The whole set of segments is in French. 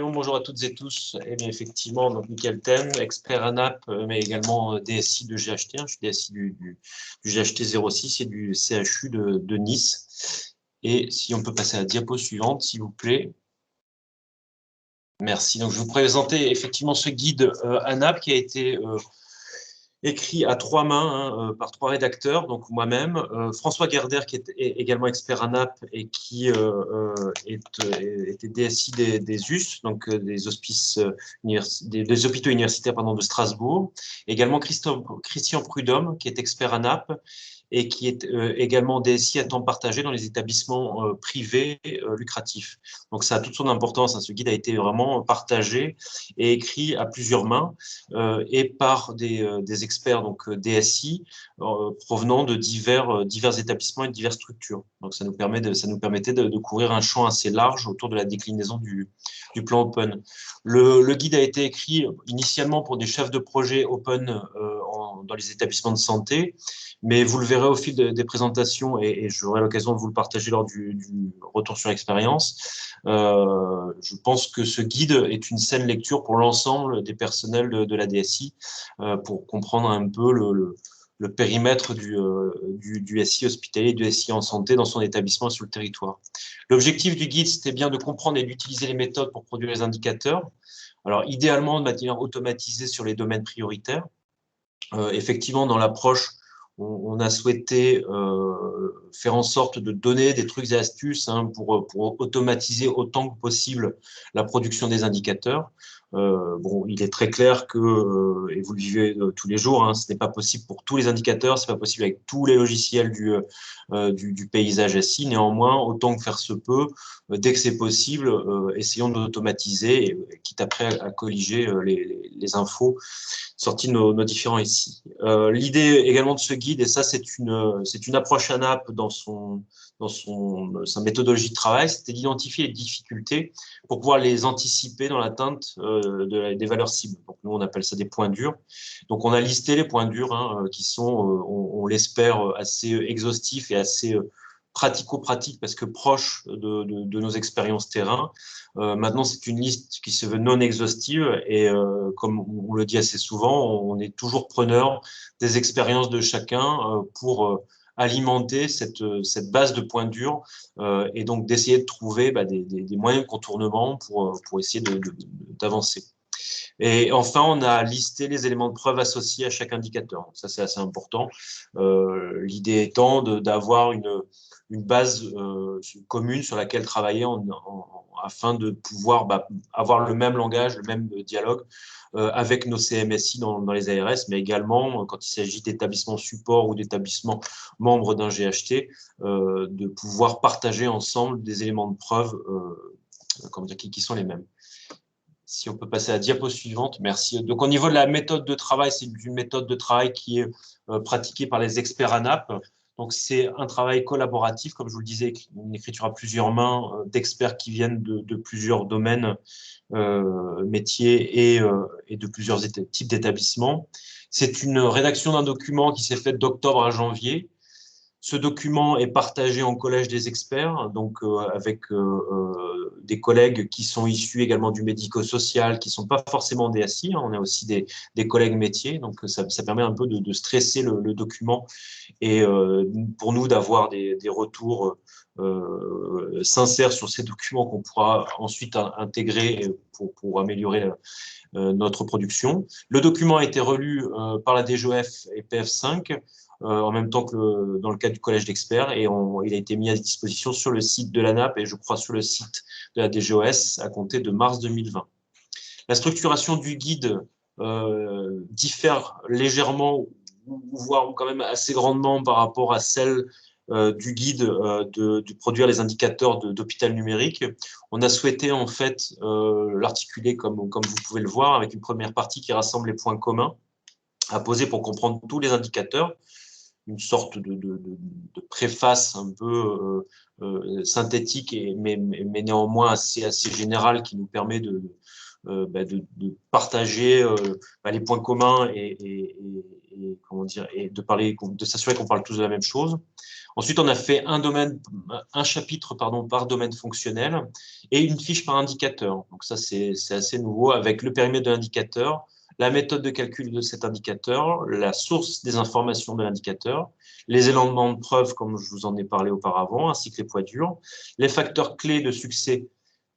Bonjour à toutes et tous. Eh bien, effectivement, donc Mickaël Ten, expert ANAP, mais également DSI de GHT. Je suis DSI du GHT 06 et du CHU de Nice. Et si on peut passer à la diapo suivante, s'il vous plaît. Merci. Donc, je vais vous présenter effectivement ce guide ANAP qui a été écrit à trois mains par trois rédacteurs, donc moi-même, François Gerder qui est également expert ANAP et qui était DSI des US, donc des hospices des hôpitaux universitaires de Strasbourg, également Christian Prudhomme qui est expert ANAP et qui est également DSI à temps partagé dans les établissements privés lucratifs. Donc ça a toute son importance, hein. Ce guide a été vraiment partagé et écrit à plusieurs mains et par des experts, donc DSI, provenant de divers établissements et de diverses structures. Donc ça nous permettait de couvrir un champ assez large autour de la déclinaison du plan Open. Le guide a été écrit initialement pour des chefs de projet Open dans les établissements de santé, mais vous le verrez au fil des présentations et j'aurai l'occasion de vous le partager lors du retour sur expérience. Je pense que ce guide est une saine lecture pour l'ensemble des personnels de la DSI pour comprendre un peu le périmètre du SI hospitalier, du SI en santé dans son établissement et sur le territoire. L'objectif du guide, c'était bien de comprendre et d'utiliser les méthodes pour produire les indicateurs. Alors, idéalement, de manière automatisée sur les domaines prioritaires. Effectivement, dans l'approche, on a souhaité faire en sorte de donner des trucs et astuces pour automatiser autant que possible la production des indicateurs. Bon, il est très clair que, et vous le vivez tous les jours, ce n'est pas possible pour tous les indicateurs, c'est pas possible avec tous les logiciels du paysage SI. Néanmoins, autant que faire se peut, dès que c'est possible, essayons d'automatiser, quitte après à colliger les infos sorties de nos différents SI. L'idée également de ce guide, et ça c'est une approche ANAP dans sa méthodologie de travail, c'était d'identifier les difficultés pour pouvoir les anticiper dans l'atteinte des valeurs cibles. Donc nous on appelle ça des points durs. Donc on a listé les points durs qui sont, on l'espère, assez exhaustifs et assez pratico-pratiques parce que proches de nos expériences terrain. Maintenant, c'est une liste qui se veut non exhaustive et comme on le dit assez souvent, on est toujours preneur des expériences de chacun pour alimenter cette base de points durs et donc d'essayer de trouver des moyens de contournement pour essayer d'avancer. Et enfin, on a listé les éléments de preuve associés à chaque indicateur. Donc ça, c'est assez important. L'idée étant d'avoir une base commune sur laquelle travailler afin de pouvoir avoir le même langage, le même dialogue avec nos CMSI dans les ARS, mais également quand il s'agit d'établissements support ou d'établissements membres d'un GHT, de pouvoir partager ensemble des éléments de preuve qui sont les mêmes. Si on peut passer à la diapo suivante, merci. Donc, au niveau de la méthode de travail, c'est une méthode de travail qui est pratiquée par les experts ANAP. Donc, c'est un travail collaboratif, comme je vous le disais, une écriture à plusieurs mains d'experts qui viennent de plusieurs domaines, métiers et de plusieurs types d'établissements. C'est une rédaction d'un document qui s'est fait d'octobre à janvier. Ce document est partagé en collège des experts, donc avec des collègues qui sont issus également du médico-social, qui ne sont pas forcément des DSI, on a aussi des collègues métiers, donc ça permet un peu de stresser le document et pour nous d'avoir des retours sincères sur ces documents qu'on pourra ensuite intégrer pour améliorer notre production. Le document a été relu par la DGOF et PF5 en même temps que dans le cadre du collège d'experts et il a été mis à disposition sur le site de l'ANAP et je crois sur le site de la DGOS à compter de mars 2020. La structuration du guide diffère légèrement voire quand même assez grandement par rapport à celle du guide de produire les indicateurs d'hôpital numérique. On a souhaité en fait l'articuler comme vous pouvez le voir avec une première partie qui rassemble les points communs à poser pour comprendre tous les indicateurs, une sorte de préface un peu synthétique mais néanmoins assez générale qui nous permet de partager les points communs comment dire, et de s'assurer qu'on parle tous de la même chose. Ensuite, on a fait un chapitre par domaine fonctionnel et une fiche par indicateur. Donc ça, c'est assez nouveau avec le périmètre de l'indicateur, la méthode de calcul de cet indicateur, la source des informations de l'indicateur, les éléments de preuve, comme je vous en ai parlé auparavant, ainsi que les poids durs, les facteurs clés de succès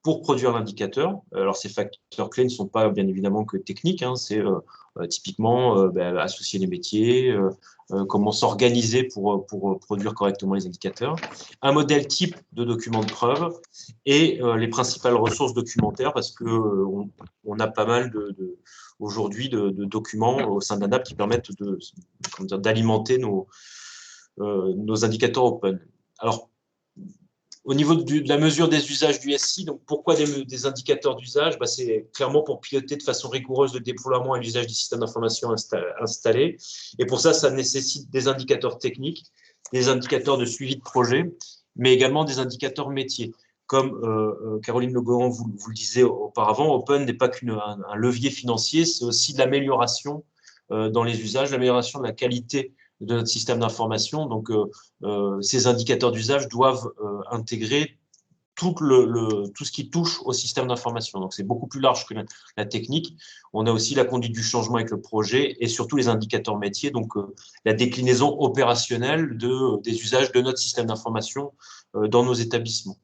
pour produire l'indicateur. Alors, ces facteurs clés ne sont pas bien évidemment que techniques, hein, c'est typiquement associer les métiers, comment s'organiser pour produire correctement les indicateurs, un modèle type de document de preuve et les principales ressources documentaires parce que on a pas mal aujourd'hui de documents au sein d'ANAP qui permettent d'alimenter nos indicateurs open. Alors, au niveau de la mesure des usages du SI, donc pourquoi des indicateurs d'usage? C'est clairement pour piloter de façon rigoureuse le déploiement et l'usage des systèmes d'information installés. Et pour ça, ça nécessite des indicateurs techniques, des indicateurs de suivi de projet, mais également des indicateurs métiers. Comme Caroline Legoran vous le disait auparavant, Open n'est pas qu'un levier financier, c'est aussi de l'amélioration dans les usages, l'amélioration de la qualité de notre système d'information. Donc, ces indicateurs d'usage doivent intégrer tout ce qui touche au système d'information. Donc, c'est beaucoup plus large que la technique. On a aussi la conduite du changement avec le projet et surtout les indicateurs métiers, donc la déclinaison opérationnelle des usages de notre système d'information dans nos établissements.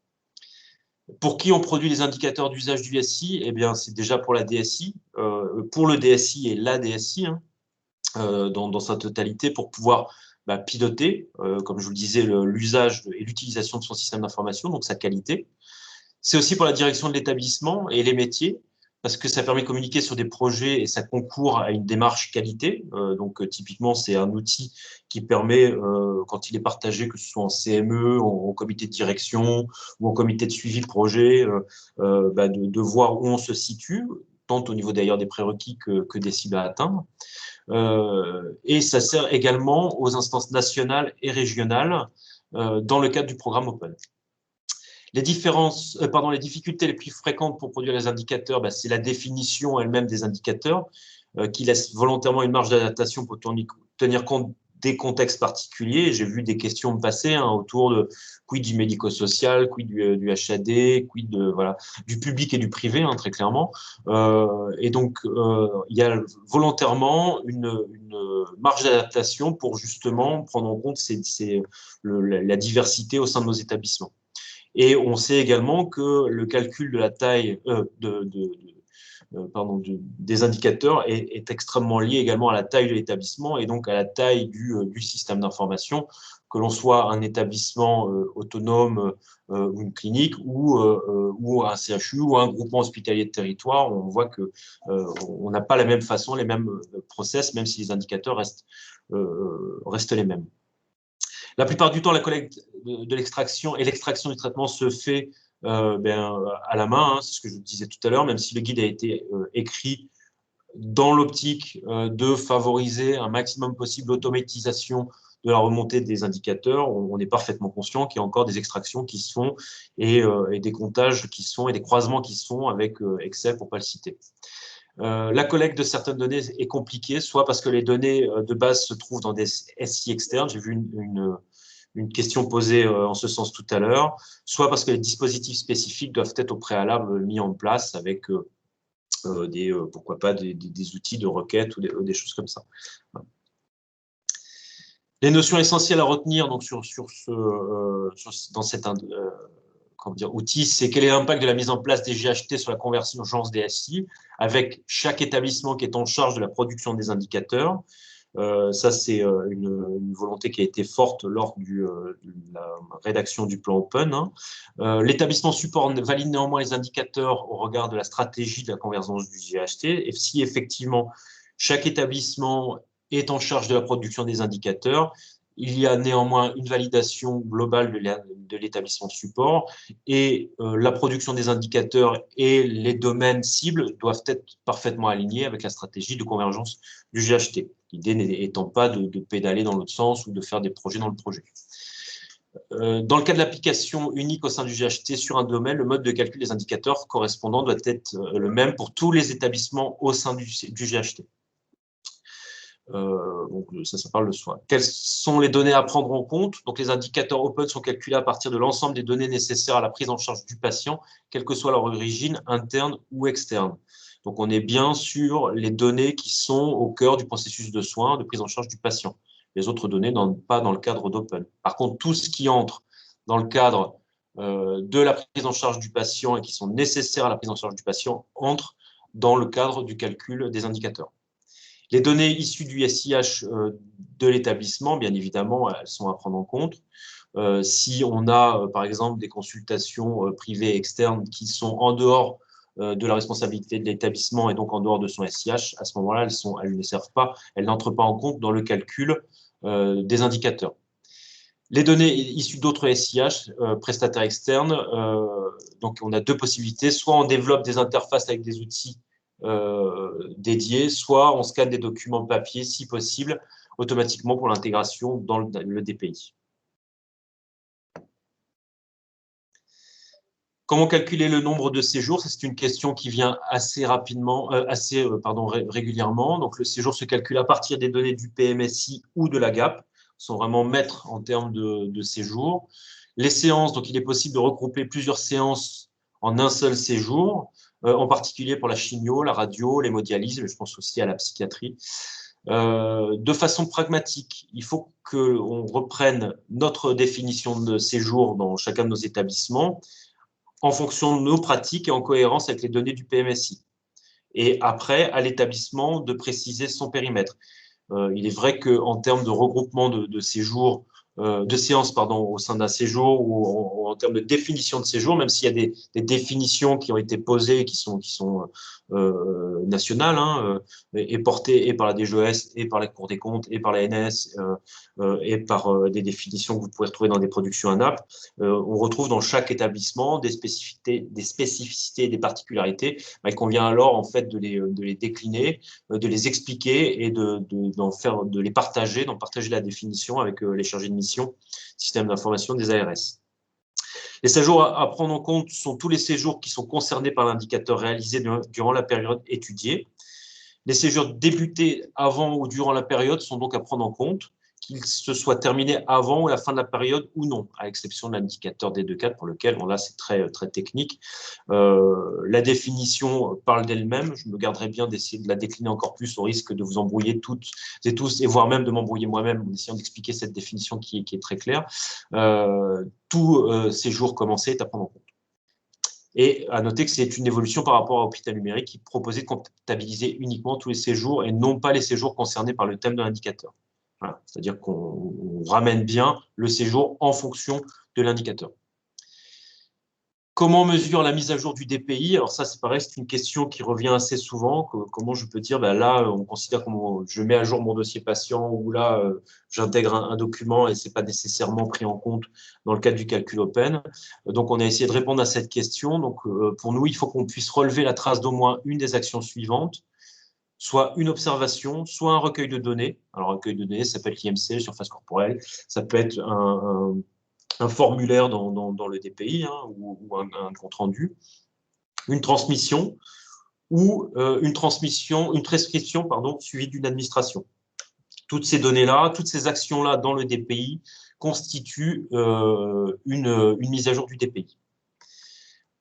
Pour qui on produit les indicateurs d'usage du SI? Eh bien, c'est déjà pour la DSI, pour le DSI et la DSI, hein, dans sa totalité pour pouvoir piloter, comme je vous le disais, l'usage et l'utilisation de son système d'information, donc sa qualité. C'est aussi pour la direction de l'établissement et les métiers, parce que ça permet de communiquer sur des projets et ça concourt à une démarche qualité. Donc, typiquement, c'est un outil qui permet, quand il est partagé, que ce soit en CME, en comité de direction ou en comité de suivi de projet, de voir où on se situe, tant au niveau d'ailleurs des prérequis que des cibles à atteindre. Et ça sert également aux instances nationales et régionales dans le cadre du programme Open. Les difficultés les plus fréquentes pour produire les indicateurs, c'est la définition elle-même des indicateurs qui laisse volontairement une marge d'adaptation pour tenir compte des contextes particuliers. J'ai vu des questions me passer autour de quid du médico-social, quid du HAD, quid du public et du privé, très clairement. Et donc, il y a volontairement une marge d'adaptation pour justement prendre en compte la diversité au sein de nos établissements. Et on sait également que le calcul de la taille des indicateurs est extrêmement lié également à la taille de l'établissement et donc à la taille du système d'information, que l'on soit un établissement autonome ou une clinique ou un CHU ou un groupement hospitalier de territoire. On voit qu'on n'a pas la même façon, les mêmes process, même si les indicateurs restent les mêmes. La plupart du temps, la collecte de l'extraction et l'extraction du traitement se fait à la main, c'est ce que je disais tout à l'heure, même si le guide a été écrit dans l'optique de favoriser un maximum possible l'automatisation de la remontée des indicateurs. On est parfaitement conscient qu'il y a encore des extractions qui se font et des comptages qui se font et des croisements qui se font avec Excel, pour ne pas le citer. La collecte de certaines données est compliquée, soit parce que les données de base se trouvent dans des SI externes. J'ai vu une question posée en ce sens tout à l'heure, soit parce que les dispositifs spécifiques doivent être au préalable mis en place avec pourquoi pas des outils de requête ou des choses comme ça. Voilà. Les notions essentielles à retenir donc, dans cet outil, c'est quel est l'impact de la mise en place des GHT sur la convergence des SI, avec chaque établissement qui est en charge de la production des indicateurs. Ça, c'est une volonté qui a été forte lors de la rédaction du plan Open. L'établissement support valide néanmoins les indicateurs au regard de la stratégie de la convergence du GHT. Et si effectivement chaque établissement est en charge de la production des indicateurs, il y a néanmoins une validation globale de l'établissement support et la production des indicateurs et les domaines cibles doivent être parfaitement alignés avec la stratégie de convergence du GHT. L'idée n'étant pas de pédaler dans l'autre sens ou de faire des projets dans le projet. Dans le cas de l'application unique au sein du GHT sur un domaine, le mode de calcul des indicateurs correspondants doit être le même pour tous les établissements au sein du GHT. Donc ça parle de soi. Quelles sont les données à prendre en compte? Donc les indicateurs open sont calculés à partir de l'ensemble des données nécessaires à la prise en charge du patient, quelle que soit leur origine, interne ou externe. Donc on est bien sur les données qui sont au cœur du processus de soins, de prise en charge du patient. Les autres données n'entrent pas dans le cadre d'open. Par contre, tout ce qui entre dans le cadre de la prise en charge du patient et qui sont nécessaires à la prise en charge du patient entre dans le cadre du calcul des indicateurs. Les données issues du SIH de l'établissement, bien évidemment, elles sont à prendre en compte. Si on a, par exemple, des consultations privées externes qui sont en dehors de la responsabilité de l'établissement et donc en dehors de son SIH, à ce moment-là, elles ne servent pas, elles n'entrent pas en compte dans le calcul des indicateurs. Les données issues d'autres SIH, prestataires externes, donc on a deux possibilités. Soit on développe des interfaces avec des outils dédiés, soit on scanne des documents papier, si possible, automatiquement pour l'intégration dans le DPI. Comment calculer le nombre de séjours? C'est une question qui vient assez rapidement, régulièrement. Donc, le séjour se calcule à partir des données du PMSI ou de la GAP, sont vraiment maîtres en termes de séjour. Les séances, donc il est possible de regrouper plusieurs séances en un seul séjour, en particulier pour la chimio, la radio, l'hémodialyse, mais je pense aussi à la psychiatrie. De façon pragmatique, il faut qu'on reprenne notre définition de séjour dans chacun de nos établissements en fonction de nos pratiques et en cohérence avec les données du PMSI. Et après, à l'établissement de préciser son périmètre. Il est vrai qu'en termes de regroupement de séjours, de séances au sein d'un séjour ou en termes de définition de séjour, même s'il y a des définitions qui ont été posées qui sont nationales et portées et par la DGES et par la Cour des comptes et par la NS et par des définitions que vous pouvez retrouver dans des productions ANAP, on retrouve dans chaque établissement des spécificités et des particularités. Il convient alors en fait de les décliner, de les expliquer et de les partager, d'en partager la définition avec les chargés de mission, système d'information des ARS. Les séjours à prendre en compte sont tous les séjours qui sont concernés par l'indicateur réalisé durant la période étudiée. Les séjours débutés avant ou durant la période sont donc à prendre en compte, qu'ils se soient terminés avant ou la fin de la période ou non, à l'exception de l'indicateur D2.4 pour lequel, bon là c'est très technique. La définition parle d'elle-même, je me garderai bien d'essayer de la décliner encore plus au risque de vous embrouiller toutes et tous, et voire même de m'embrouiller moi-même en essayant d'expliquer cette définition qui est très claire. Tout séjour commencé est à prendre en compte. Et à noter que c'est une évolution par rapport à Hôpital Numérique qui proposait de comptabiliser uniquement tous les séjours et non pas les séjours concernés par le thème de l'indicateur. Voilà. C'est-à-dire qu'on ramène bien le séjour en fonction de l'indicateur. Comment mesure la mise à jour du DPI? Alors ça, c'est pareil, c'est une question qui revient assez souvent. Comment je peux dire, là, on considère que je mets à jour mon dossier patient ou là, j'intègre un document et ce n'est pas nécessairement pris en compte dans le cadre du calcul open. Donc, on a essayé de répondre à cette question. Donc, pour nous, il faut qu'on puisse relever la trace d'au moins une des actions suivantes, soit une observation, soit un recueil de données. Alors, un recueil de données, ça peut être l'IMC, surface corporelle, ça peut être un formulaire dans le DPI ou un compte-rendu, une transmission ou une prescription suivie d'une administration. Toutes ces données-là, toutes ces actions-là dans le DPI constituent une mise à jour du DPI.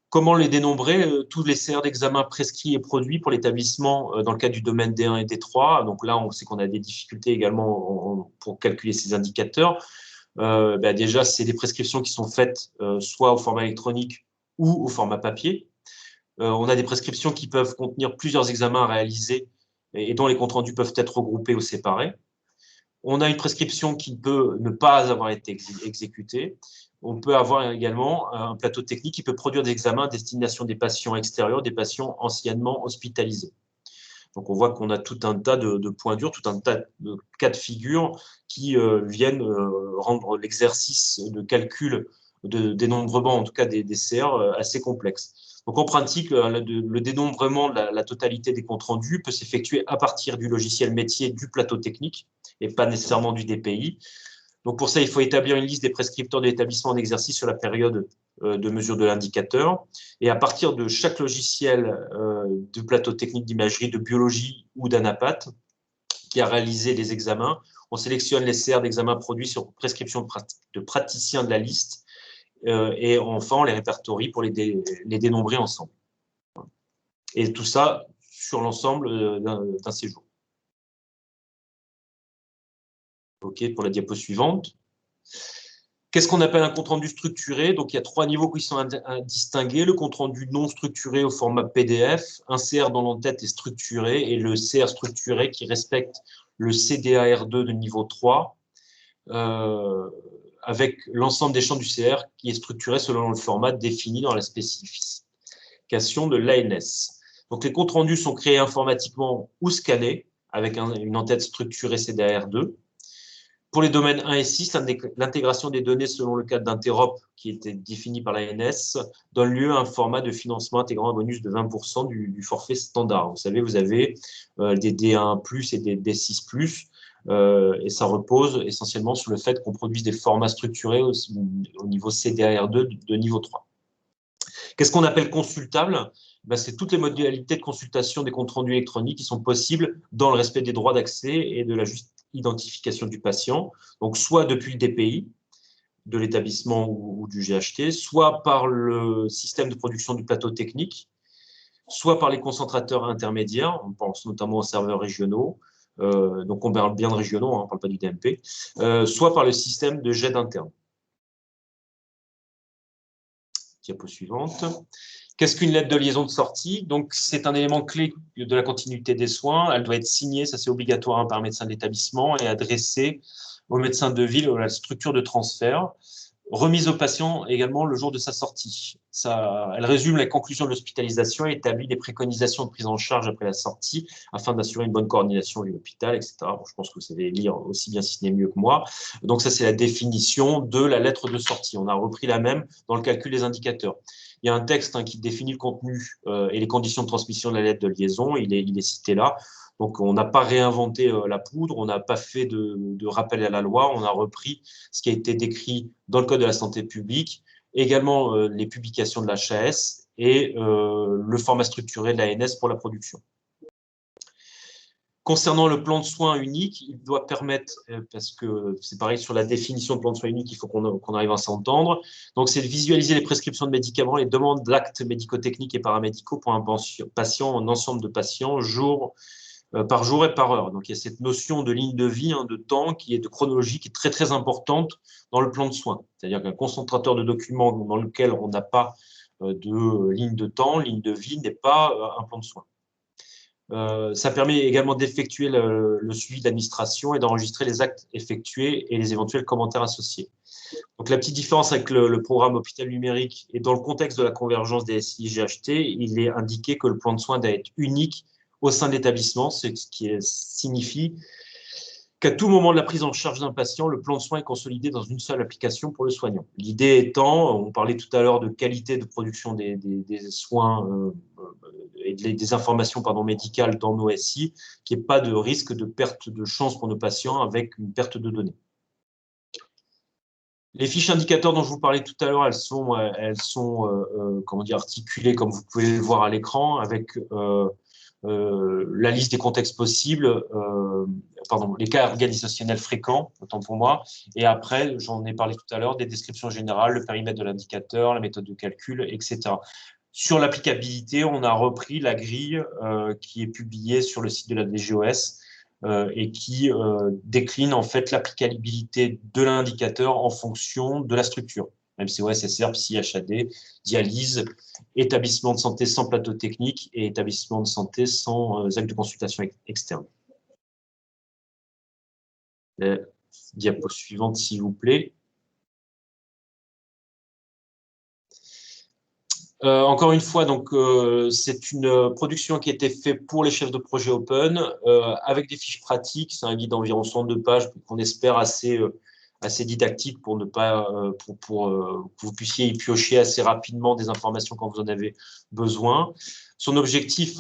Comment les dénombrer? Tous les CR d'examen prescrits et produits pour l'établissement dans le cadre du domaine D1 et D3. Donc là, on sait qu'on a des difficultés également pour calculer ces indicateurs. Déjà, c'est des prescriptions qui sont faites soit au format électronique ou au format papier. On a des prescriptions qui peuvent contenir plusieurs examens à réaliser et dont les comptes rendus peuvent être regroupés ou séparés. On a une prescription qui peut ne pas avoir été exécutée. On peut avoir également un plateau technique qui peut produire des examens à destination des patients extérieurs, des patients anciennement hospitalisés. Donc, on voit qu'on a tout un tas de points durs, tout un tas de cas de figure qui viennent rendre l'exercice de calcul de dénombrement, en tout cas des CR, assez complexe. Donc, en pratique, le dénombrement de la totalité des comptes rendus peut s'effectuer à partir du logiciel métier du plateau technique et pas nécessairement du DPI. Donc pour ça, il faut établir une liste des prescripteurs de l'établissement en exercice sur la période de mesure de l'indicateur. Et à partir de chaque logiciel du plateau technique d'imagerie, de biologie ou d'ANAPAT qui a réalisé les examens, on sélectionne les CR d'examen produits sur prescription de praticiens de la liste et enfin on les répertorie pour les dénombrer ensemble. Et tout ça sur l'ensemble d'un séjour. OK, pour la diapo suivante. Qu'est-ce qu'on appelle un compte-rendu structuré? Donc, il y a 3 niveaux qui sont à distinguer. Le compte-rendu non structuré au format PDF, un CR dont l'entête est structuré et le CR structuré qui respecte le CDAR2 de niveau 3 avec l'ensemble des champs du CR qui est structuré selon le format défini dans la spécification de l'ANS. Donc, les comptes rendus sont créés informatiquement ou scannés avec une entête structurée CDAR2. Pour les domaines 1 et 6, l'intégration des données selon le cadre d'interop qui était défini par l'ANS donne lieu à un format de financement intégrant un bonus de 20% du forfait standard. Vous savez, vous avez des D1+ et des D6+, et ça repose essentiellement sur le fait qu'on produise des formats structurés au niveau CDAR2 de niveau 3. Qu'est-ce qu'on appelle consultable? C'est toutes les modalités de consultation des comptes rendus électroniques qui sont possibles dans le respect des droits d'accès et de la juste identification du patient, donc soit depuis le DPI de l'établissement ou du GHT, soit par le système de production du plateau technique, soit par les concentrateurs intermédiaires, on pense notamment aux serveurs régionaux, donc on parle bien de régionaux, on ne parle pas du DMP, soit par le système de jet interne. Diapo suivante. Qu'est-ce qu'une lettre de liaison de sortie? Donc, c'est un élément clé de la continuité des soins. Elle doit être signée, ça c'est obligatoire par un médecin de l'établissement, et adressée au médecin de ville ou à la structure de transfert. Remise au patient également le jour de sa sortie. Elle résume les conclusions de l'hospitalisation et établit des préconisations de prise en charge après la sortie afin d'assurer une bonne coordination avec l'hôpital, etc. Bon, je pense que vous savez lire aussi bien si ce n'est mieux que moi. Donc ça, c'est la définition de la lettre de sortie. On a repris la même dans le calcul des indicateurs. Il y a un texte qui définit le contenu et les conditions de transmission de la lettre de liaison. Il est cité là. Donc, on n'a pas réinventé la poudre, on n'a pas fait de rappel à la loi, on a repris ce qui a été décrit dans le Code de la santé publique, également les publications de l'HAS et le format structuré de l'ANS pour la production. Concernant le plan de soins unique, il doit permettre, parce que c'est pareil sur la définition de plan de soins unique, il faut qu'on arrive à s'entendre, donc c'est de visualiser les prescriptions de médicaments, les demandes d'actes médico-techniques et paramédicaux pour un patient, un ensemble de patients, par jour et par heure. Donc il y a cette notion de ligne de vie, de temps, de chronologie qui est très très importante dans le plan de soins. C'est-à-dire qu'un concentrateur de documents dans lequel on n'a pas de ligne de temps, ligne de vie, n'est pas un plan de soins. Ça permet également d'effectuer le suivi de l'administration et d'enregistrer les actes effectués et les éventuels commentaires associés. Donc, la petite différence avec le programme hôpital numérique et dans le contexte de la convergence des SI-GHT, il est indiqué que le plan de soins doit être unique au sein de l'établissement, ce qui signifie qu'à tout moment de la prise en charge d'un patient, le plan de soins est consolidé dans une seule application pour le soignant. L'idée étant, on parlait tout à l'heure de qualité de production des soins et des informations médicales dans nos SI, qu'il n'y ait pas de risque de perte de chance pour nos patients avec une perte de données. Les fiches indicateurs dont je vous parlais tout à l'heure, elles sont articulées, comme vous pouvez le voir à l'écran, avec la liste des contextes possibles, les cas organisationnels fréquents, autant pour moi, et après, j'en ai parlé tout à l'heure, des descriptions générales, le périmètre de l'indicateur, la méthode de calcul, etc. Sur l'applicabilité, on a repris la grille qui est publiée sur le site de la DGOS et qui décline en fait l'applicabilité de l'indicateur en fonction de la structure. MCO, SSR, Psy, HAD, dialyse, établissement de santé sans plateau technique et établissement de santé sans acte de consultation externe. Diapo suivante, s'il vous plaît. Encore une fois, c'est une production qui a été faite pour les chefs de projet Open avec des fiches pratiques. C'est un guide d'environ 102 pages qu'on espère assez assez didactique pour ne pas que vous puissiez y piocher assez rapidement des informations quand vous en avez besoin. Son objectif,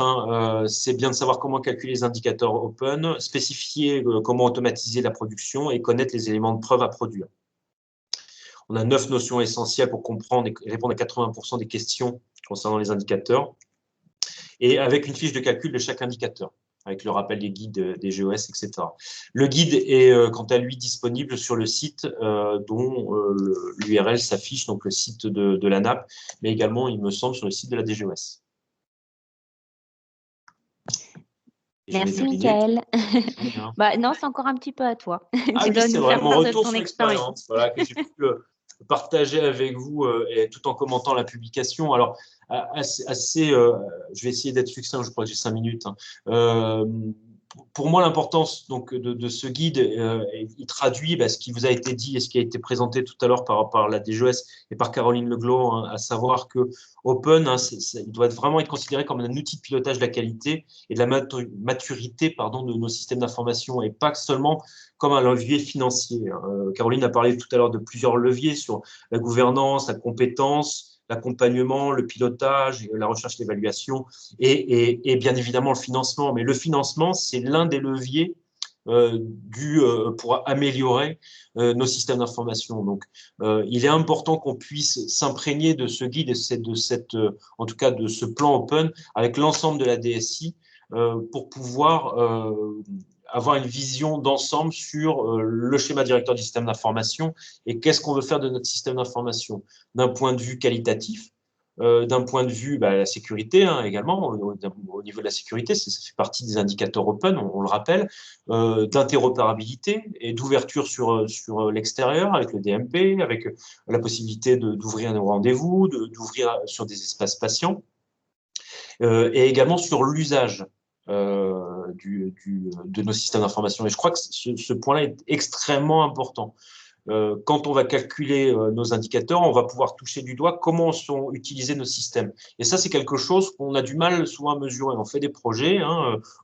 c'est bien de savoir comment calculer les indicateurs open, spécifier comment automatiser la production et connaître les éléments de preuve à produire. On a 9 notions essentielles pour comprendre et répondre à 80% des questions concernant les indicateurs, et avec une fiche de calcul de chaque indicateur, avec le rappel des guides des GOS, etc. Le guide est, quant à lui, disponible sur le site dont l'URL s'affiche, donc le site de l'ANAP, mais également, il me semble, sur le site de la DGOS. Merci, Michael. Bah, non, c'est encore un petit peu à toi. Ah oui, c'est vrai, mon retour sur l'expérience, voilà, que j'ai pu partager avec vous et tout en commentant la publication. Alors, je vais essayer d'être succinct, je crois que j'ai 5 minutes. Pour moi, l'importance de ce guide, il traduit ce qui vous a été dit et ce qui a été présenté tout à l'heure par la DGOS et par Caroline Leglos, à savoir que Open, il doit vraiment être considéré comme un outil de pilotage de la qualité et de la maturité de nos systèmes d'information, et pas seulement comme un levier financier. Caroline a parlé tout à l'heure de plusieurs leviers sur la gouvernance, la compétence, l'accompagnement, le pilotage, la recherche et l'évaluation, et bien évidemment le financement. Mais le financement, c'est l'un des leviers pour améliorer nos systèmes d'information. Donc, il est important qu'on puisse s'imprégner de ce guide et en tout cas de ce plan Open avec l'ensemble de la DSI pour pouvoir avoir une vision d'ensemble sur le schéma directeur du système d'information et qu'est-ce qu'on veut faire de notre système d'information d'un point de vue qualitatif, d'un point de vue la sécurité également, au niveau de la sécurité, ça fait partie des indicateurs open, on le rappelle, d'interopérabilité et d'ouverture sur l'extérieur avec le DMP, avec la possibilité d'ouvrir un rendez-vous, d'ouvrir sur des espaces patients, et également sur l'usage de nos systèmes d'information. Et je crois que ce point-là est extrêmement important. Quand on va calculer nos indicateurs, on va pouvoir toucher du doigt comment sont utilisés nos systèmes. Et ça, c'est quelque chose qu'on a du mal souvent à mesurer. On fait des projets,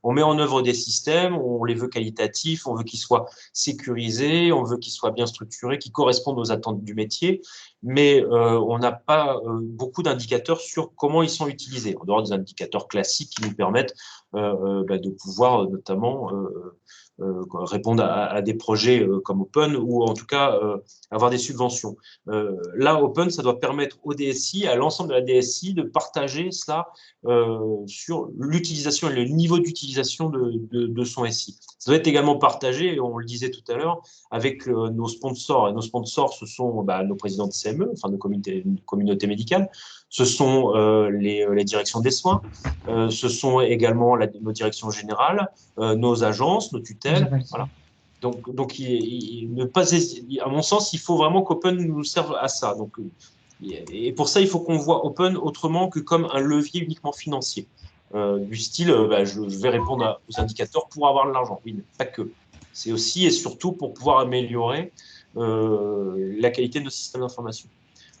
on met en œuvre des systèmes, on les veut qualitatifs, on veut qu'ils soient sécurisés, on veut qu'ils soient bien structurés, qu'ils correspondent aux attentes du métier, mais on n'a pas beaucoup d'indicateurs sur comment ils sont utilisés, en dehors des indicateurs classiques qui nous permettent de pouvoir notamment répondre à des projets comme Open, ou en tout cas avoir des subventions. Là, Open, ça doit permettre au DSI, à l'ensemble de la DSI, de partager cela sur l'utilisation et le niveau d'utilisation de son SI. Ça doit être également partagé, on le disait tout à l'heure, avec nos sponsors. Et nos sponsors, ce sont nos présidents de CME, enfin nos communautés médicales, ce sont les directions des soins, ce sont également nos directions générales, nos agences, nos tutelles. Voilà. Donc à mon sens, il faut vraiment qu'Open nous serve à ça. Donc, et pour ça, il faut qu'on voit Open autrement que comme un levier uniquement financier. Du style, je vais répondre aux indicateurs pour avoir de l'argent. Oui, mais pas que. C'est aussi et surtout pour pouvoir améliorer la qualité de nos systèmes d'information.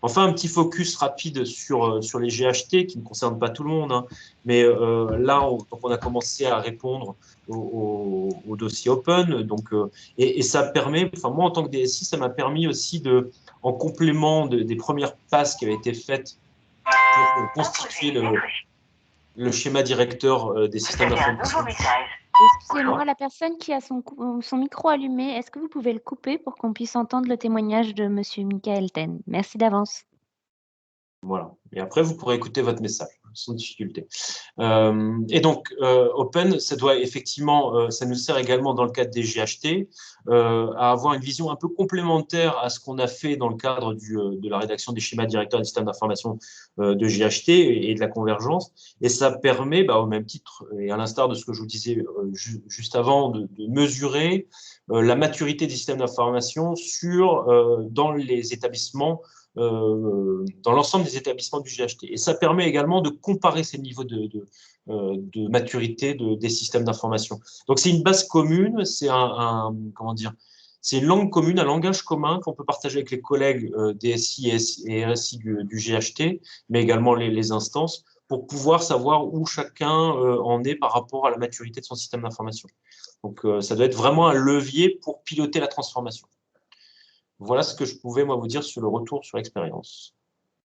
Enfin, un petit focus rapide sur les GHT qui ne concernent pas tout le monde, mais là, on a commencé à répondre au dossier Open. Donc, et ça permet, moi en tant que DSI, ça m'a permis aussi en complément des premières passes qui avaient été faites pour constituer le schéma directeur des systèmes d'information. Excusez-moi, la personne qui a son micro allumé, est-ce que vous pouvez le couper pour qu'on puisse entendre le témoignage de M. Michael Ten? Merci d'avance. Voilà. Et après, vous pourrez écouter votre message sans difficulté. Et donc, Open, ça doit effectivement, ça nous sert également dans le cadre des GHT à avoir une vision un peu complémentaire à ce qu'on a fait dans le cadre de la rédaction des schémas directeurs des systèmes d'information de GHT et de la convergence. Et ça permet, au même titre, et à l'instar de ce que je vous disais juste avant, de mesurer la maturité des systèmes d'information dans les établissements, dans l'ensemble des établissements du GHT. Et ça permet également de comparer ces niveaux de maturité des systèmes d'information. Donc, c'est une base commune, c'est c'est une langue commune, un langage commun qu'on peut partager avec les collègues DSI et RSI du GHT, mais également les instances, pour pouvoir savoir où chacun en est par rapport à la maturité de son système d'information. Donc, ça doit être vraiment un levier pour piloter la transformation. Voilà ce que je pouvais, moi, vous dire sur le retour sur l'expérience.